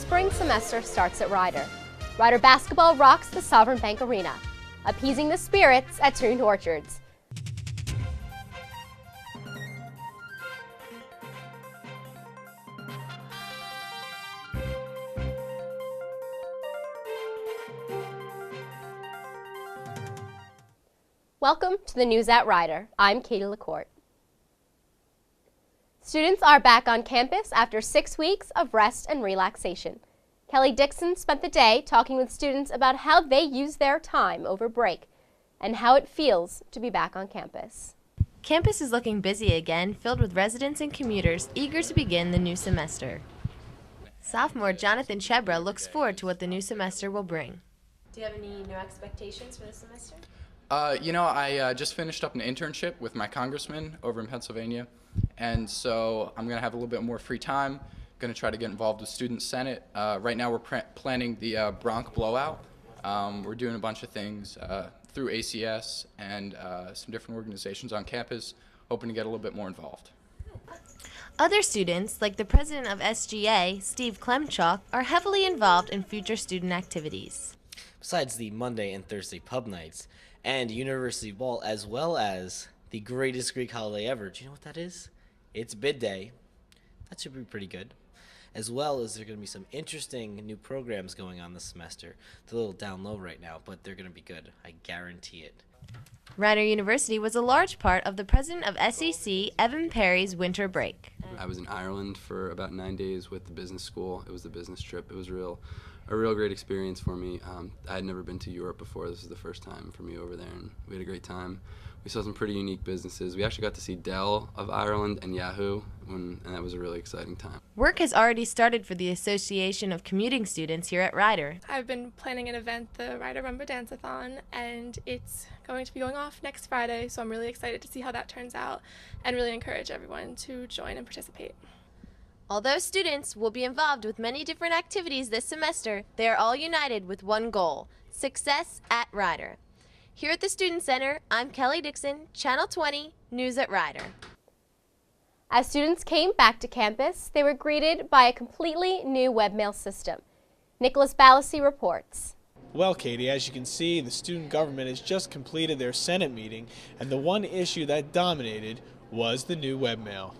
spring semester starts at Rider. Rider basketball rocks the Sovereign Bank Arena, appeasing the spirits at Toon Orchards. Welcome to the News at Rider. I'm Katie LaCourte. Students are back on campus after 6 weeks of rest and relaxation. Kelly Dixon spent the day talking with students about how they use their time over break and how it feels to be back on campus. Campus is looking busy again, filled with residents and commuters eager to begin the new semester. Sophomore Jonathan Chebra looks forward to what the new semester will bring. Do you have any new expectations for this semester? I just finished up an internship with my congressman over in Pennsylvania, and so I'm going to have a little bit more free time. Going to try to get involved with Student Senate. Right now we're planning the Bronx Blowout. We're doing a bunch of things through ACS and some different organizations on campus, hoping to get a little bit more involved. Other students, like the president of SGA, Steve Klemchuk, are heavily involved in future student activities. Besides the Monday and Thursday pub nights and University Ball, as well as the greatest Greek holiday ever. Do you know what that is? It's Bid Day. That should be pretty good. As well as there are going to be some interesting new programs going on this semester. They're a little down low right now, but they're going to be good. I guarantee it. Rider University was a large part of the president of SEC, Evan Perry's winter break. I was in Ireland for about 9 days with the business school. It was the business trip. It was a real great experience for me. I had never been to Europe before. This was the first time for me over there, and we had a great time. We saw some pretty unique businesses. We actually got to see Dell of Ireland and Yahoo, and that was a really exciting time. Work has already started for the Association of Commuting Students here at Rider. I've been planning an event, the Rider Rumba Dance-a-thon, and it's going to be going off next Friday, so I'm really excited to see how that turns out and really encourage everyone to join and participate. Although students will be involved with many different activities this semester, they are all united with one goal: success at Rider. Here at the Student Center, I'm Kelly Dixon, Channel 20, News at Rider. As students came back to campus, they were greeted by a completely new webmail system. Nicholas Balassi reports. Well, Katie, as you can see, the student government has just completed their Senate meeting, and the one issue that dominated was the new webmail.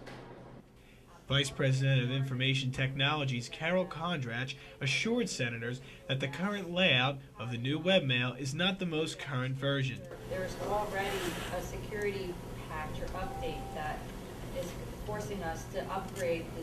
Vice President of Information Technologies Carol Kondrach assured senators that the current layout of the new webmail is not the most current version. There's already a security patch or update that is forcing us to upgrade the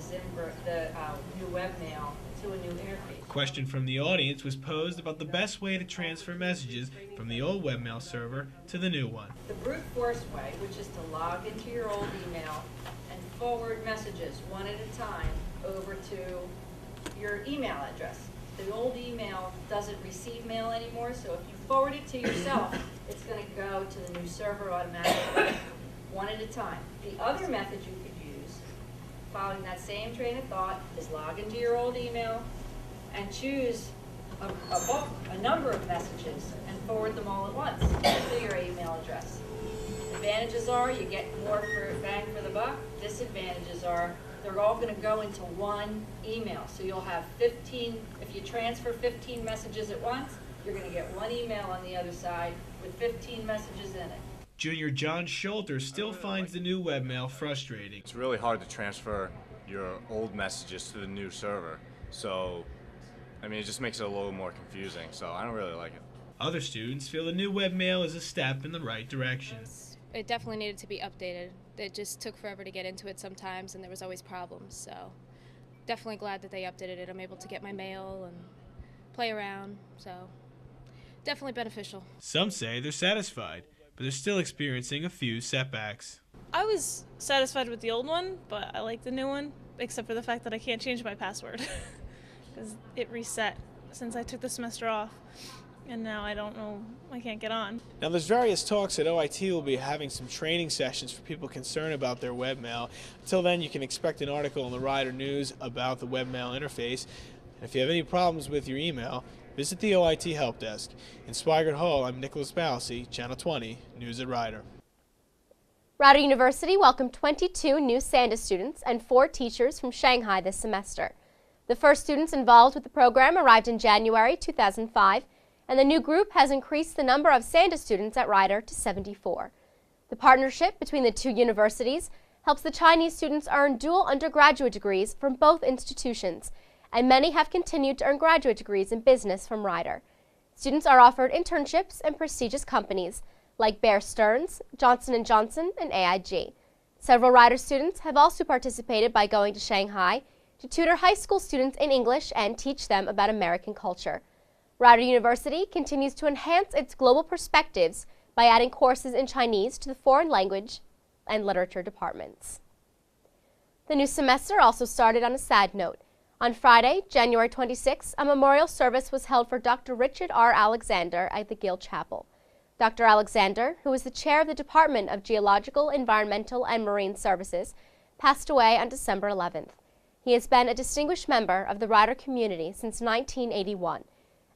new webmail to a new interface. A question from the audience was posed about the best way to transfer messages from the old webmail server to the new one. The brute force way, which is to log into your old email and forward messages one at a time over to your email address. The old email doesn't receive mail anymore, so if you forward it to yourself, it's going to go to the new server automatically, one at a time. The other method you could use, following that same train of thought, is log into your old email and choose a number of messages and forward them all at once to your email address. Advantages are you get more bang for the buck. Disadvantages are they're all going to go into one email. So you'll have 15, if you transfer 15 messages at once, you're going to get one email on the other side with 15 messages in it. Junior John Schulter still finds the new webmail frustrating. It's really hard to transfer your old messages to the new server. So, it just makes it a little more confusing. So I don't really like it. Other students feel the new webmail is a step in the right direction. It definitely needed to be updated. It just took forever to get into it sometimes, and there was always problems. So definitely glad that they updated it. I'm able to get my mail and play around. So definitely beneficial. Some say they're satisfied, but they're still experiencing a few setbacks. I was satisfied with the old one, but I like the new one, except for the fact that I can't change my password because it reset since I took the semester off. And now I can't get on. Now there's various talks that OIT will be having some training sessions for people concerned about their webmail. Until then, you can expect an article in the Rider News about the webmail interface. And if you have any problems with your email, visit the OIT Help Desk. In Swigert Hall, I'm Nicholas Balassi, Channel 20, News at Rider. Rider University welcomed 22 new Sanda students and 4 teachers from Shanghai this semester. The first students involved with the program arrived in January 2005, and the new group has increased the number of SANDA students at Rider to 74. The partnership between the two universities helps the Chinese students earn dual undergraduate degrees from both institutions, and many have continued to earn graduate degrees in business from Rider. Students are offered internships in prestigious companies like Bear Stearns, Johnson & Johnson, and AIG. Several Rider students have also participated by going to Shanghai to tutor high school students in English and teach them about American culture. Rider University continues to enhance its global perspectives by adding courses in Chinese to the foreign language and literature departments. The new semester also started on a sad note. On Friday, January 26, a memorial service was held for Dr. Richard R. Alexander at the Gill Chapel. Dr. Alexander, who was the chair of the Department of Geological, Environmental, and Marine Services, passed away on December 11th. He has been a distinguished member of the Rider community since 1981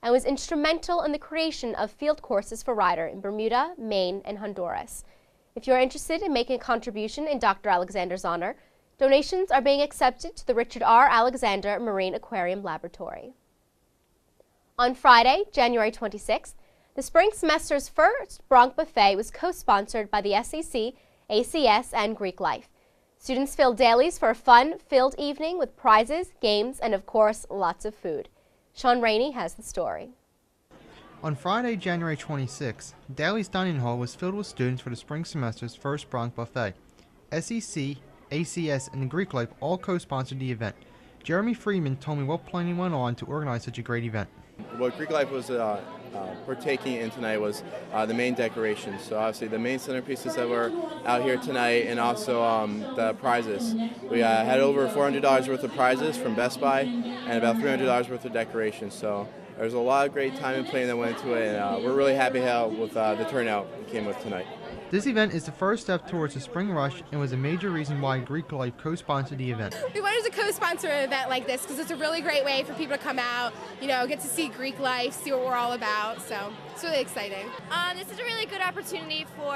and was instrumental in the creation of field courses for Rider in Bermuda, Maine, and Honduras. If you are interested in making a contribution in Dr. Alexander's honor, donations are being accepted to the Richard R. Alexander Marine Aquarium Laboratory. On Friday, January 26th, the spring semester's first Bronc Buffet was co-sponsored by the SEC, ACS, and Greek Life. Students filled dailies for a fun-filled evening with prizes, games, and of course, lots of food. Sean Rainey has the story. On Friday, January 26th, Daly's Dining Hall was filled with students for the spring semester's first Bronc Buffet. SEC, ACS, and Greek Life all co-sponsored the event. Jeremy Freeman told me what planning went on to organize such a great event. What Greek Life was partaking in tonight was the main decorations. So obviously the main centerpieces that were out here tonight, and also the prizes. We had over $400 worth of prizes from Best Buy and about $300 worth of decorations. So there's a lot of great time and planning that went into it, and we're really happy with the turnout we came with tonight. This event is the first step towards the spring rush and was a major reason why Greek Life co-sponsored the event. We wanted to co-sponsor an event like this because it's a really great way for people to come out, get to see Greek Life, see what we're all about, so it's really exciting. This is a really good opportunity for,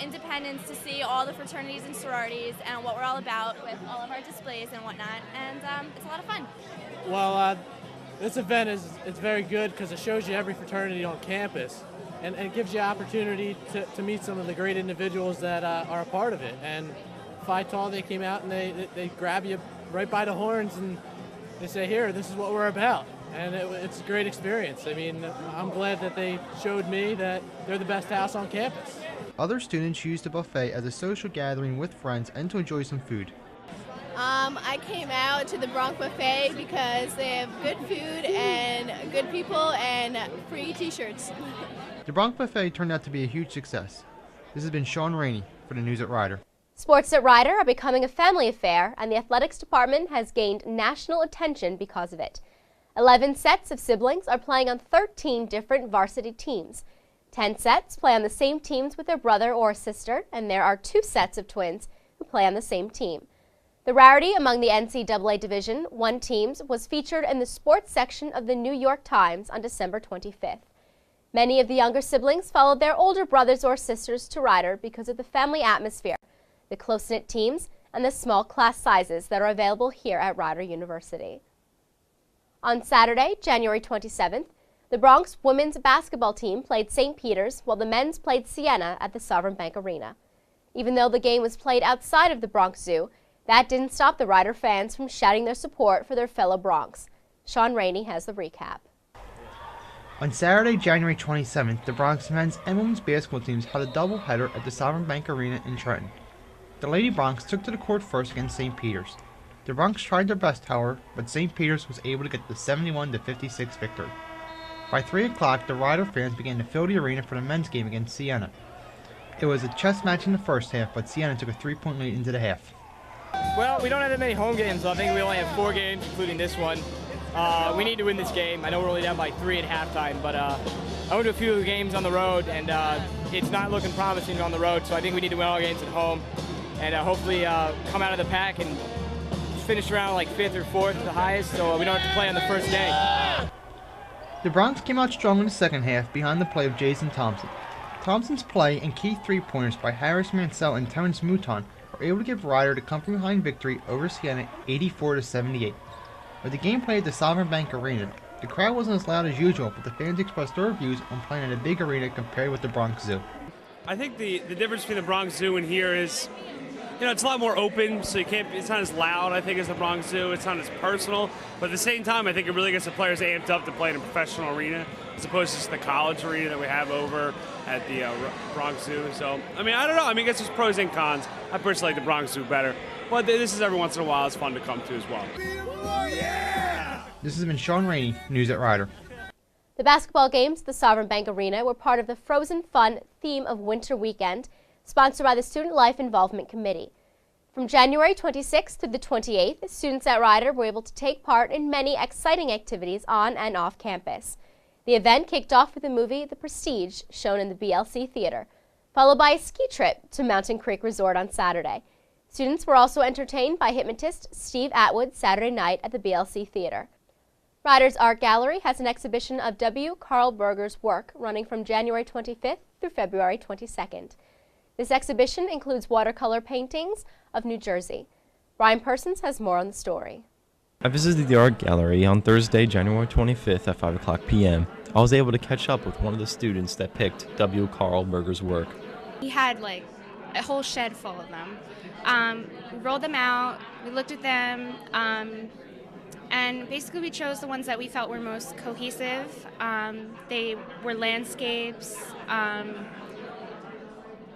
independents to see all the fraternities and sororities and what we're all about with all of our displays and whatnot, and it's a lot of fun. Well, this event is very good because it shows you every fraternity on campus. And it gives you opportunity to meet some of the great individuals that are a part of it. And Phi Tau, they came out and they grab you right by the horns and they say, here, this is what we're about. And it's a great experience. I mean, I'm glad that they showed me that they're the best house on campus. Other students used the buffet as a social gathering with friends and to enjoy some food. I came out to the Bronc Buffet because they have good food and good people and free t-shirts. The Bronc Buffet turned out to be a huge success. This has been Sean Rainey for the News at Rider. Sports at Rider are becoming a family affair, and the athletics department has gained national attention because of it. 11 sets of siblings are playing on 13 different varsity teams. 10 sets play on the same teams with their brother or sister, and there are 2 sets of twins who play on the same team. The rarity among the NCAA Division I teams was featured in the sports section of the New York Times on December 25th. Many of the younger siblings followed their older brothers or sisters to Rider because of the family atmosphere, the close-knit teams, and the small class sizes that are available here at Rider University. On Saturday, January 27th, the Bronx women's basketball team played St. Peter's while the men's played Siena at the Sovereign Bank Arena. Even though the game was played outside of the Bronx Zoo, that didn't stop the Rider fans from shouting their support for their fellow Bronx. Sean Rainey has the recap. On Saturday, January 27th, the Bronx men's and women's basketball teams had a doubleheader at the Sovereign Bank Arena in Trenton. The Lady Bronx took to the court first against St. Peter's. The Bronx tried their best, however, but St. Peter's was able to get the 71-56 victory. By 3 o'clock, the Rider fans began to fill the arena for the men's game against Siena. It was a chess match in the first half, but Siena took a 3-point lead into the half. Well, we don't have that many home games, so I think we only have 4 games, including this one. We need to win this game. I know we're only down by 3 at halftime, but I went to a few games on the road, and it's not looking promising on the road, so I think we need to win all games at home and hopefully come out of the pack and finish around like 5th or 4th at the highest, so we don't have to play on the first day. The Bronx came out strong in the second half behind the play of Jason Thompson. Thompson's play and key 3-pointers by Harris Mansell and Terrence Mouton were able to give Rider the come-from-behind victory over Siena 84-78. With the game played at the Sovereign Bank Arena, the crowd wasn't as loud as usual, but the fans expressed their views on playing in a big arena compared with the Bronx Zoo. I think the difference between the Bronx Zoo and here is, it's a lot more open, so it's not as loud, I think, as the Bronx Zoo. It's not as personal, but at the same time, I think it really gets the players amped up to play in a professional arena, as opposed to just the college arena that we have over at the Bronx Zoo. So, I don't know. I guess there's pros and cons. I personally like the Bronx Zoo better, but this is every once in a while. It's fun to come to as well. This has been Sean Rainey, News at Rider. The basketball games at the Sovereign Bank Arena were part of the Frozen Fun theme of Winter Weekend, sponsored by the Student Life Involvement Committee. From January 26th through the 28th, students at Rider were able to take part in many exciting activities on and off campus. The event kicked off with the movie The Prestige, shown in the BLC Theater, followed by a ski trip to Mountain Creek Resort on Saturday. Students were also entertained by hypnotist Steve Atwood Saturday night at the BLC Theater. Rider's Art Gallery has an exhibition of W. Carl Berger's work running from January 25th through February 22nd. This exhibition includes watercolor paintings of New Jersey. Brian Persons has more on the story. I visited the art gallery on Thursday, January 25th at 5 o'clock p.m. I was able to catch up with one of the students that picked W. Carl Berger's work. He had a whole shed full of them. We rolled them out, we looked at them, and basically we chose the ones that we felt were most cohesive. They were landscapes.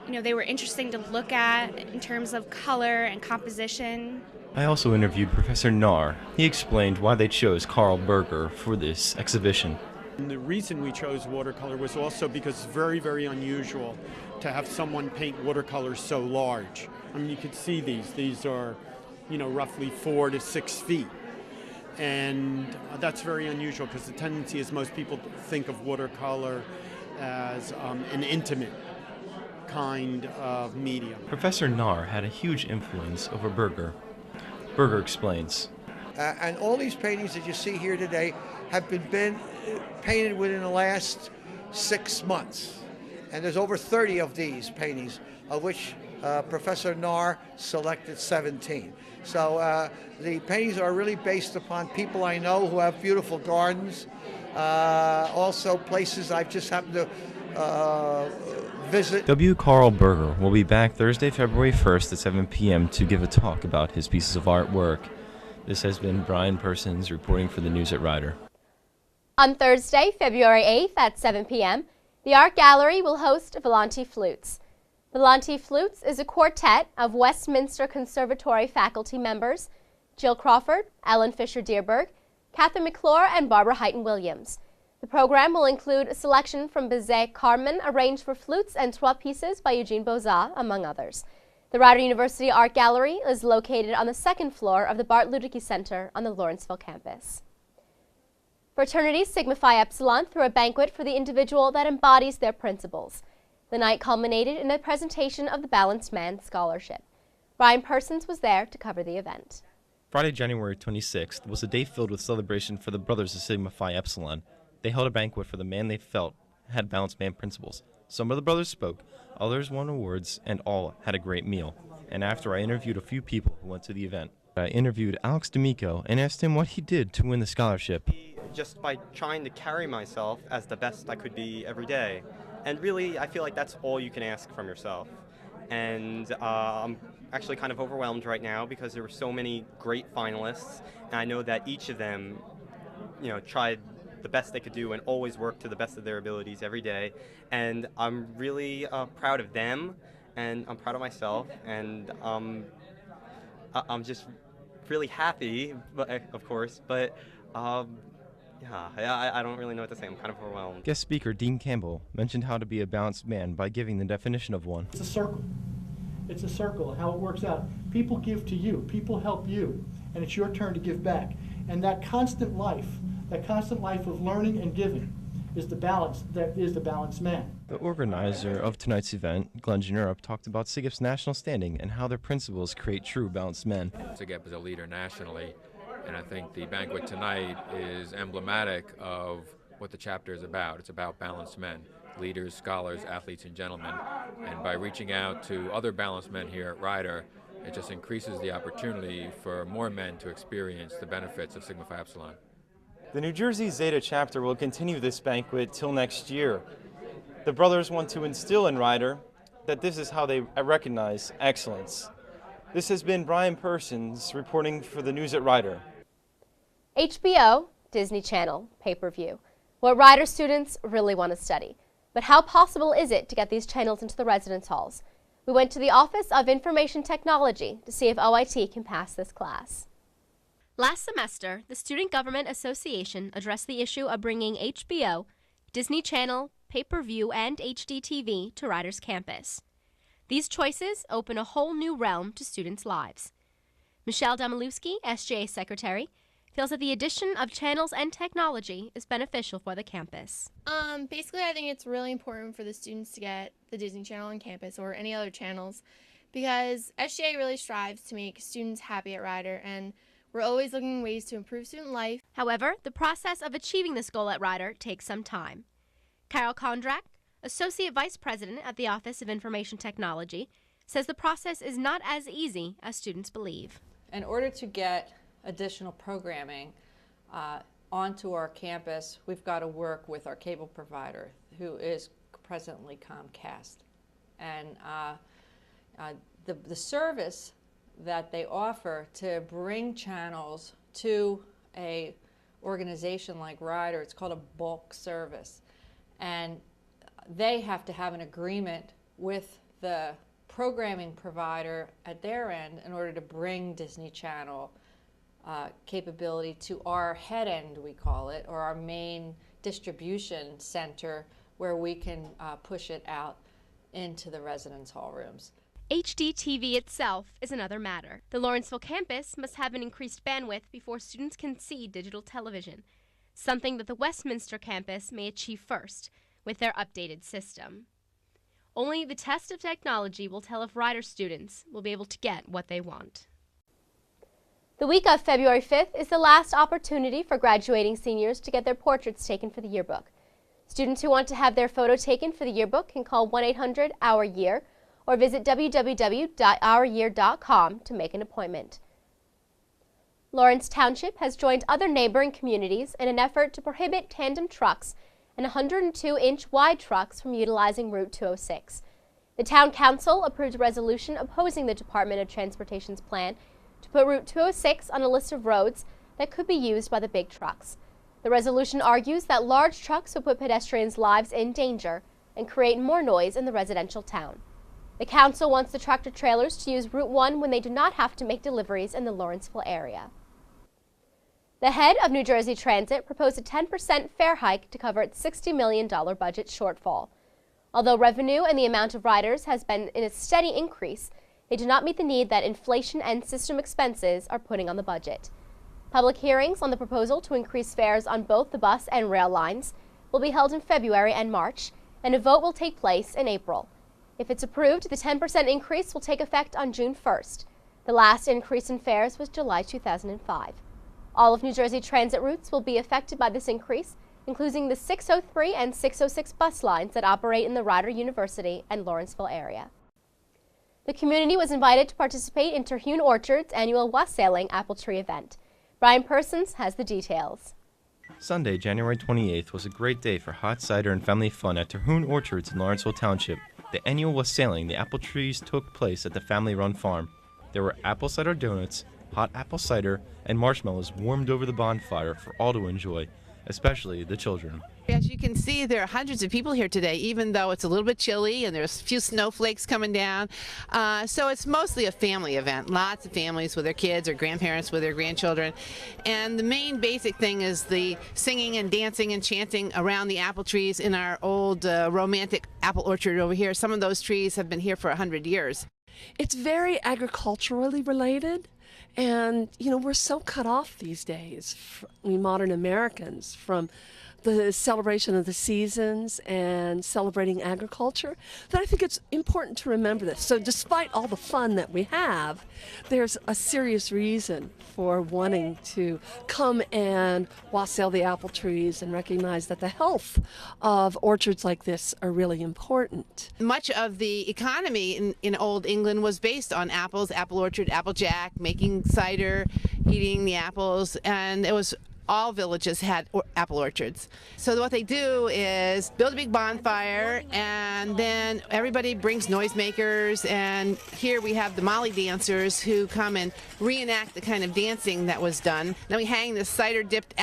They were interesting to look at in terms of color and composition. I also interviewed Professor Nahr. He explained why they chose Carl Berger for this exhibition. And the reason we chose watercolor was also because it's very, very unusual to have someone paint watercolors so large. You could see these. These are, roughly 4 to 6 feet. And that's very unusual because the tendency is most people think of watercolor as an intimate kind of medium. Professor Nahr had a huge influence over Berger. Berger explains. And all these paintings that you see here today have been painted within the last 6 months. And there's over 30 of these paintings, of which Professor Nahr selected 17. So the paintings are really based upon people I know who have beautiful gardens, also places I've just happened to visit. W. Carl Berger will be back Thursday, February 1st at 7 p.m. to give a talk about his pieces of artwork. This has been Brian Persons reporting for the News at Rider. On Thursday, February 8th at 7 p.m., the Art Gallery will host Volante Flutes. Volante Flutes is a quartet of Westminster Conservatory faculty members, Jill Crawford, Ellen Fisher-Dierberg, Catherine McClure, and Barbara Heighton-Williams. The program will include a selection from Bizet Carmen arranged for flutes and 12 pieces by Eugene Bozat, among others. The Rider University Art Gallery is located on the second floor of the Bart Luedeke Center on the Lawrenceville campus. Fraternity Sigma Phi Epsilon threw a banquet for the individual that embodies their principles. The night culminated in a presentation of the Balanced Man Scholarship. Brian Persons was there to cover the event. Friday, January 26th was a day filled with celebration for the brothers of Sigma Phi Epsilon. They held a banquet for the man they felt had balanced man principles. Some of the brothers spoke, others won awards, and all had a great meal. And after I interviewed a few people who went to the event, I interviewed Alex D'Amico and asked him what he did to win the scholarship. Just by trying to carry myself as the best I could be every day. And really, I feel like that's all you can ask from yourself. And I'm actually kind of overwhelmed right now because there were so many great finalists, and I know that each of them, tried the best they could do and always worked to the best of their abilities every day. And I'm really proud of them, and I'm proud of myself, and I'm just really happy, of course, but I don't really know what to say. I'm kind of overwhelmed. Guest speaker Dean Campbell mentioned how to be a balanced man by giving the definition of one. It's a circle. It's a circle, how it works out. People give to you, people help you, and it's your turn to give back. And that constant life of learning and giving is the balance, that is the balanced man. The organizer of tonight's event, Glenn Janurup, talked about SIGEP's national standing and how their principles create true balanced men. SIGEP is a leader nationally, and I think the banquet tonight is emblematic of what the chapter is about. It's about balanced men, leaders, scholars, athletes, and gentlemen. And by reaching out to other balanced men here at Rider, It just increases the opportunity for more men to experience the benefits of Sigma Phi Epsilon. The New Jersey Zeta chapter will continue this banquet till next year. The brothers want to instill in Rider that this is how they recognize excellence. This has been Brian Persons reporting for the News at Rider. HBO, Disney Channel, pay-per-view. What Rider students really want to study. But how possible is it to get these channels into the residence halls? We went to the Office of Information Technology to see if OIT can pass this class. Last semester, the Student Government Association addressed the issue of bringing HBO, Disney Channel, pay-per-view, and HDTV to Rider's campus. These choices open a whole new realm to students' lives. Michelle Domilewski, SJA Secretary, feels that the addition of channels and technology is beneficial for the campus. Basically, I think it's really important for the students to get the Disney Channel on campus or any other channels because SJA really strives to make students happy at Rider, and we're always looking for ways to improve student life. However, the process of achieving this goal at Rider takes some time. Carol Kondrak, Associate Vice President at the Office of Information Technology, says the process is not as easy as students believe. In order to get additional programming onto our campus, we've got to work with our cable provider, who is presently Comcast. And the service that they offer to bring channels to a organization like Rider, it's called a bulk service. And they have to have an agreement with the programming provider at their end in order to bring Disney Channel capability to our head end, we call it, or our main distribution center where we can push it out into the residence hall rooms. HDTV itself is another matter. The Lawrenceville campus must have an increased bandwidth before students can see digital television, something that the Westminster campus may achieve first with their updated system. Only the test of technology will tell if Rider students will be able to get what they want. The week of February 5th is the last opportunity for graduating seniors to get their portraits taken for the yearbook. Students who want to have their photo taken for the yearbook can call 1-800-OUR-YEAR or visit www.ouryear.com to make an appointment. Lawrence Township has joined other neighboring communities in an effort to prohibit tandem trucks and 102-inch wide trucks from utilizing Route 206. The Town Council approved a resolution opposing the Department of Transportation's plan to put Route 206 on a list of roads that could be used by the big trucks. The resolution argues that large trucks would put pedestrians' lives in danger and create more noise in the residential town. The council wants the tractor-trailers to use Route 1 when they do not have to make deliveries in the Lawrenceville area. The head of New Jersey Transit proposed a 10% fare hike to cover its $60 million budget shortfall. Although revenue and the amount of riders has been in a steady increase, they do not meet the need that inflation and system expenses are putting on the budget. Public hearings on the proposal to increase fares on both the bus and rail lines will be held in February and March, and a vote will take place in April. If it's approved, the 10% increase will take effect on June 1st. The last increase in fares was July 2005. All of New Jersey Transit routes will be affected by this increase, including the 603 and 606 bus lines that operate in the Rider University and Lawrenceville area. The community was invited to participate in Terhune Orchard's annual wassailing apple tree event. Brian Persons has the details. Sunday, January 28th was a great day for hot cider and family fun at Terhune Orchards in Lawrenceville Township. The annual wassailing, the apple trees took place at the family-run farm. There were apple cider donuts, hot apple cider, and marshmallows warmed over the bonfire for all to enjoy, especially the children. As you can see, there are hundreds of people here today, even though it's a little bit chilly and there's a few snowflakes coming down. So it's mostly a family event. Lots of families with their kids or grandparents with their grandchildren. And the main basic thing is the singing and dancing and chanting around the apple trees in our old romantic apple orchard over here. Some of those trees have been here for 100 years. It's very agriculturally related. And, you know, we're so cut off these days, we modern Americans, from the celebration of the seasons and celebrating agriculture, that I think it's important to remember this. So despite all the fun that we have, there's a serious reason for wanting to come and wassail the apple trees and recognize that the health of orchards like this are really important. Much of the economy in Old England was based on apples, apple orchard, applejack, making cider, eating the apples, and it was all villages had apple orchards. So what they do is build a big bonfire, and then everybody brings noisemakers, and here we have the Molly dancers who come and reenact the kind of dancing that was done. Then we hang the cider dipped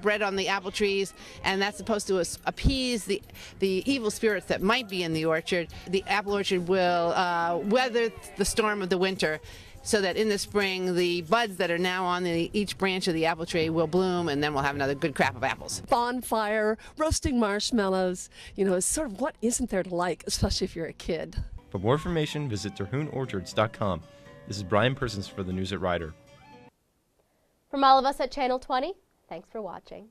bread on the apple trees, and that's supposed to appease the evil spirits that might be in the orchard. The apple orchard will weather the storm of the winter, so that in the spring, the buds that are now on each branch of the apple tree will bloom, and then we'll have another good crop of apples. Bonfire, roasting marshmallows, is sort of what isn't there to like, especially if you're a kid. For more information, visit terhuneorchards.com. This is Brian Persons for the News at Ryder. From all of us at Channel 20, thanks for watching.